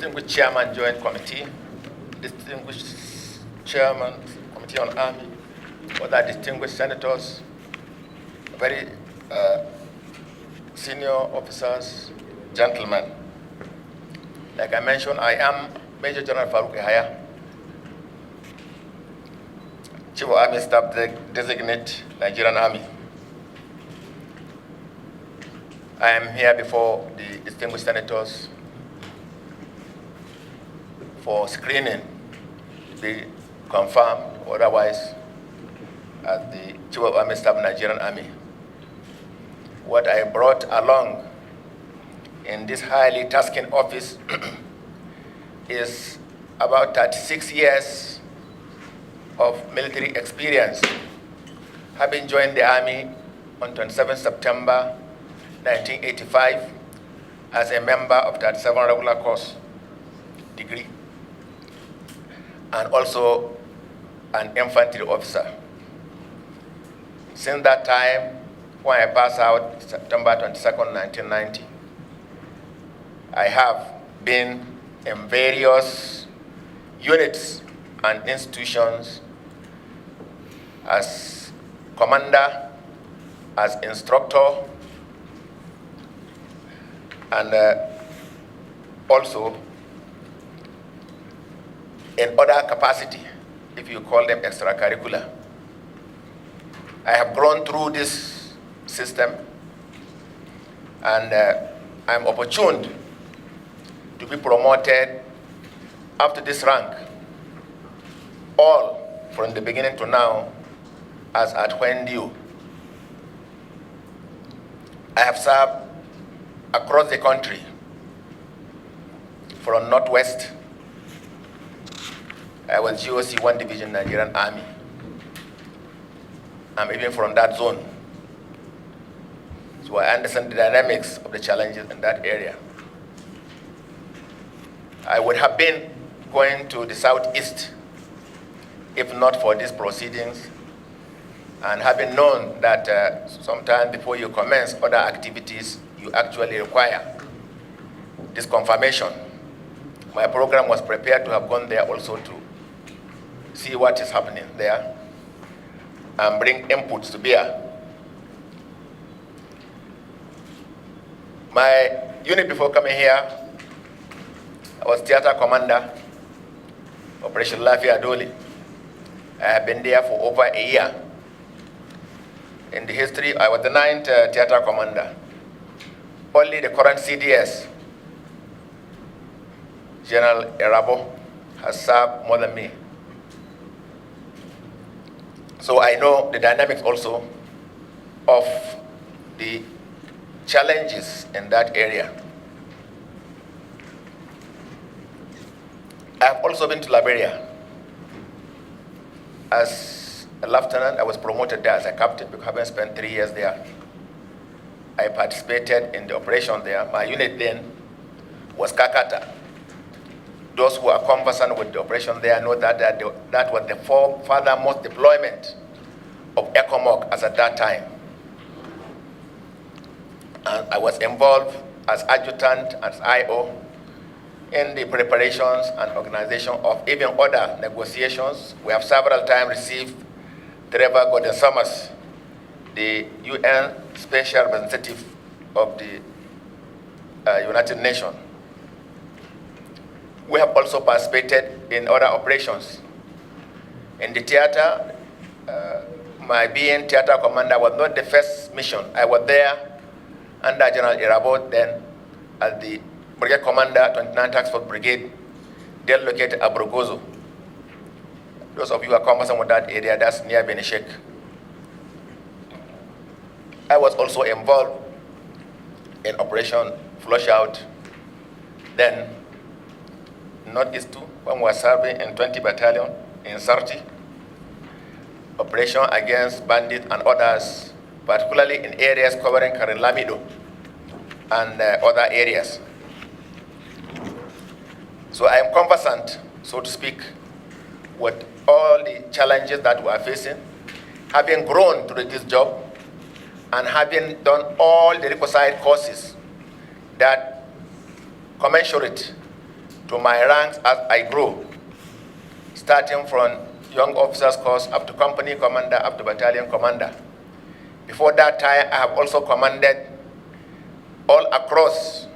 distinguished Chairman Joint Committee, distinguished Chairman Committee on Army, other distinguished senators, very senior officers, gentlemen. Like I mentioned, I am Major General Farouk Yahaya, Chief of Army Staff Designate, Nigerian Army. I am here before the distinguished senators for screening to be confirmed otherwise as the Chief of Army Staff Nigerian Army. What I brought along in this highly tasking office is about 36 years of military experience, having joined the Army on 27 September 1985 as a member of 37 regular course degree, and also an infantry officer. Since that time, when I passed out September 22nd, 1990, I have been in various units and institutions as commander, as instructor, and also in other capacity, if you call them extracurricular. I have grown through this system, and I'm opportuned to be promoted up to this rank, all from the beginning to now as at when due. I have served across the country, from Northwest. I was GOC 1 Division Nigerian Army. I'm even from that zone. So I understand the dynamics of the challenges in that area. I would have been going to the Southeast if not for these proceedings, and having known that sometime before you commence other activities, you actually require this confirmation. My program was prepared to have gone there also to see what is happening there and bring inputs to bear. My unit before coming here, I was theater commander, Operation Lafia Doli. I have been there for over a year. In the history, I was the 9th theater commander. Only the current CDS, General Erabo, has served more than me. So I know the dynamics also of the challenges in that area. I have also been to Liberia. As a lieutenant, I was promoted there as a captain because having spent 3 years there. I participated in the operation there. My unit then was Kakata. Those who are conversant with the operation there know that that was the furthermost deployment of ECOMOG as at that time. And I was involved as adjutant, as IO, in the preparations and organization of even other negotiations. We have several times received Trevor Gordon Summers, the UN Special Representative of the United Nations. We have also participated in other operations. In the theater, my being theater commander was not the first mission. I was there under General Irabo, then as the Brigade Commander, 29 Task Force Brigade, then located at Brogozo. Those of you who are conversant with that area, that's near Benishek. I was also involved in Operation Flushout, then Northeast 2, when we were serving in 20 Battalion in Sarti. Operation against bandits and others, particularly in areas covering Karilamido and other areas. So I am conversant, so to speak, with all the challenges that we are facing, having grown to this job, and having done all the requisite courses that commensurate to my ranks as I grow, starting from young officers course up to company commander, up to battalion commander. Before that time, I have also commanded all across.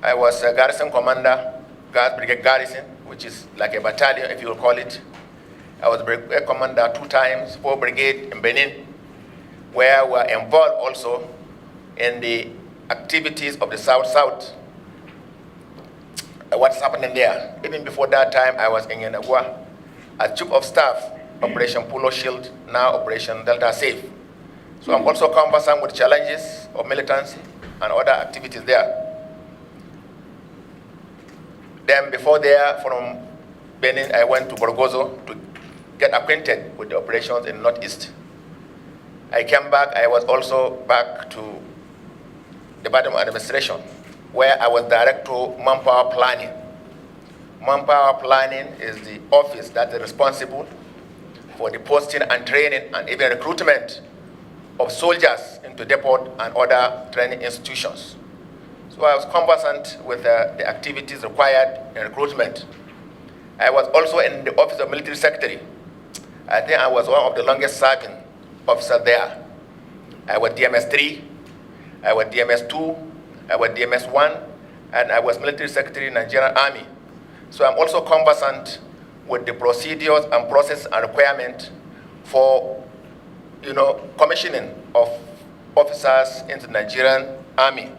I was a garrison commander, brigade garrison, which is like a battalion, if you will call it. I was brigade commander 2 times, 4 brigade in Benin, where we were involved also in the activities of the South-South. What's happening there? Even before that time, I was in Yenagua as Chief of Staff, Operation Polo Shield, now Operation Delta Safe. So I'm also conversant with challenges of militancy and other activities there. Then before there, from Benin, I went to Borgozo to get acquainted with the operations in Northeast. I came back, I was also back to the Department of Administration, where I was Director of Manpower Planning. Manpower Planning is the office that is responsible for the posting and training and even recruitment of soldiers into depot and other training institutions. So I was conversant with the activities required in recruitment. I was also in the Office of Military Secretary. I think I was one of the longest serving officers there. I was DMS 3, I was DMS 2, I was DMS 1, and I was Military Secretary in the Nigerian Army. So I'm also conversant with the procedures and process and requirement for, commissioning of officers into the Nigerian Army.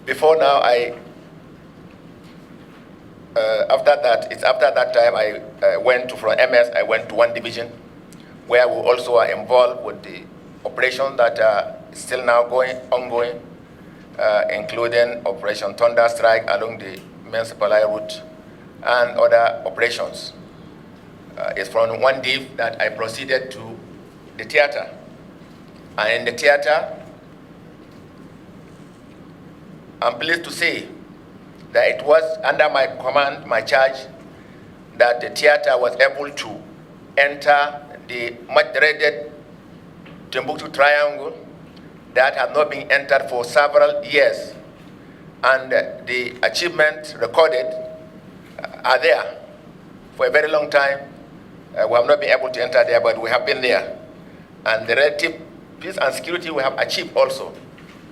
Before now, after that time, I went to, from MS, I went to 1 division, where we also are involved with the operation that is still now ongoing, including Operation Thunder Strike along the main supply route and other operations. It's from 1 div that I proceeded to the theater. And in the theater, I'm pleased to say that it was under my command, my charge, that the theater was able to enter the much dreaded Timbuktu Triangle that had not been entered for several years. And the achievements recorded are there. For a very long time, we have not been able to enter there, but we have been there. And the relative peace and security we have achieved also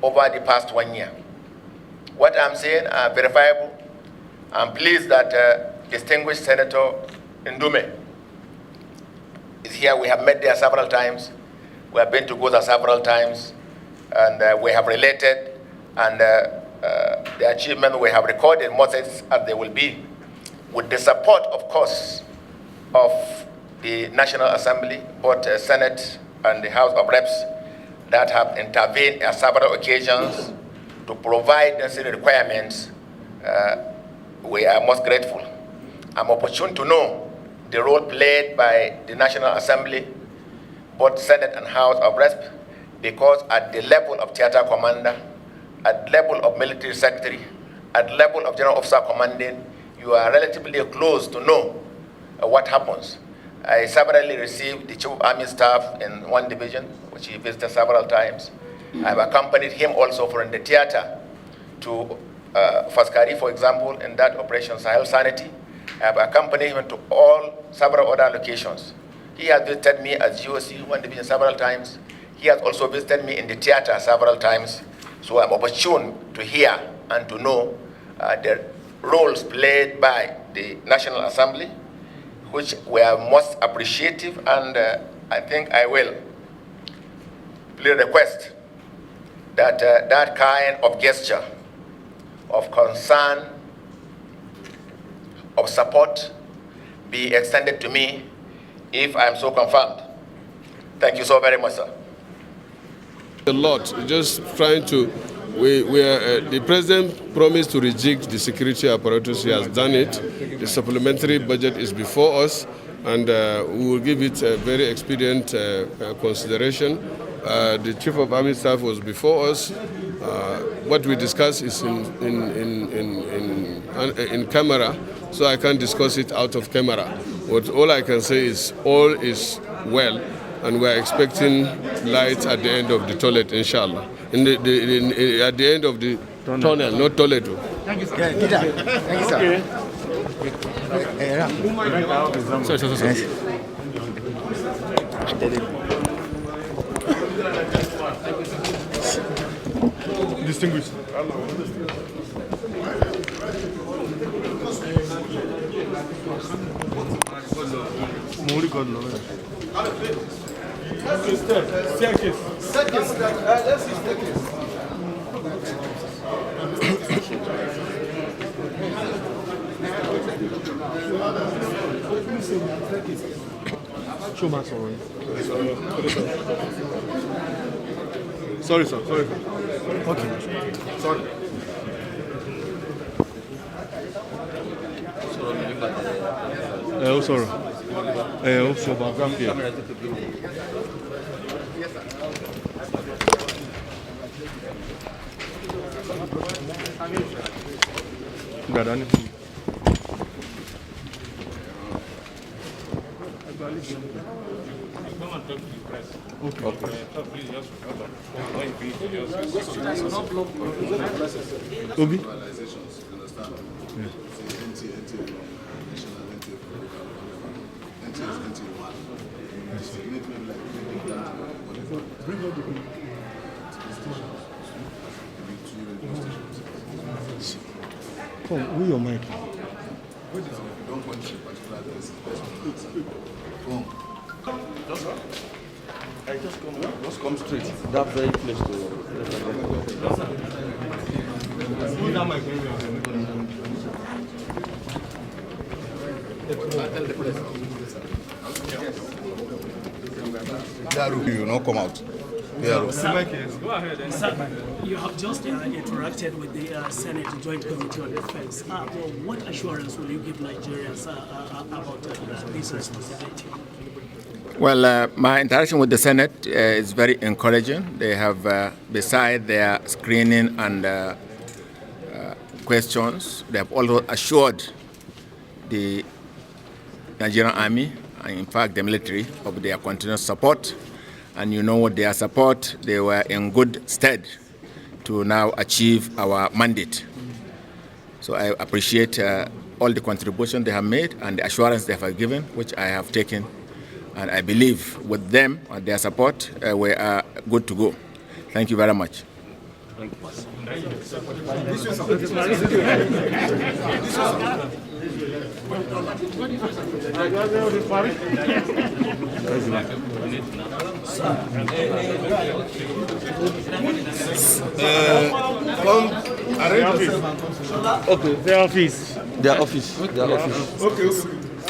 over the past 1 year. What I'm saying are verifiable. I'm pleased that distinguished Senator Ndume is here. We have met there several times. We have been to Goza several times, and we have related, and the achievement we have recorded, most as they will be, with the support, of course, of the National Assembly, both Senate and the House of Reps, that have intervened at several occasions to provide necessary requirements. We are most grateful. I'm opportune to know the role played by the National Assembly, both Senate and House of Reps, because at the level of theater commander, at level of military secretary, at level of general officer commanding, you are relatively close to know what happens. I severally received the Chief of Army Staff in 1 division, which he visited several times. I've accompanied him also from the theater to Faskari, for example, in that Operation Sahel Sanity. I've accompanied him to several other locations. He has visited me as GOC 1 division several times. He has also visited me in the theater several times. So I'm opportune to hear and to know the roles played by the National Assembly, which were most appreciative, and I think I will please request that that kind of gesture of concern, of support, be extended to me if I am so confirmed. Thank you so very much, sir. A lot, just trying to, the president promised to rejig the security apparatus. He has done it. The supplementary budget is before us, and we will give it a very expedient consideration. The Chief of Army Staff was before us. What we discuss is in camera, so I can't discuss it out of camera. But all I can say is all is well, and we are expecting light at the end of the tunnel, inshallah. at the end of the tunnel, not Toledo. Thank you, sir. Thank you, sir. Sorry. Distinguished. Staircase. Let's see staircase. Sorry, sir. Okay. Sorry. Sorry. Also biography. Obi? Who your mic? Don't point to particular Just come straight. That very place to. You will not come out. Sir, you have just interacted with the Senate Joint Committee on Defense. What assurance will you give Nigerians about this responsibility? Well, my interaction with the Senate is very encouraging. They have, beside their screening and questions, they have also assured the Nigerian Army, and in fact the military, of their continuous support. And you know, with their support, they were in good stead to now achieve our mandate. So I appreciate all the contributions they have made and the assurance they have given, which I have taken. And I believe with them and their support, we are good to go. Thank you very much. Thank you. Okay, their office. Their office. Okay.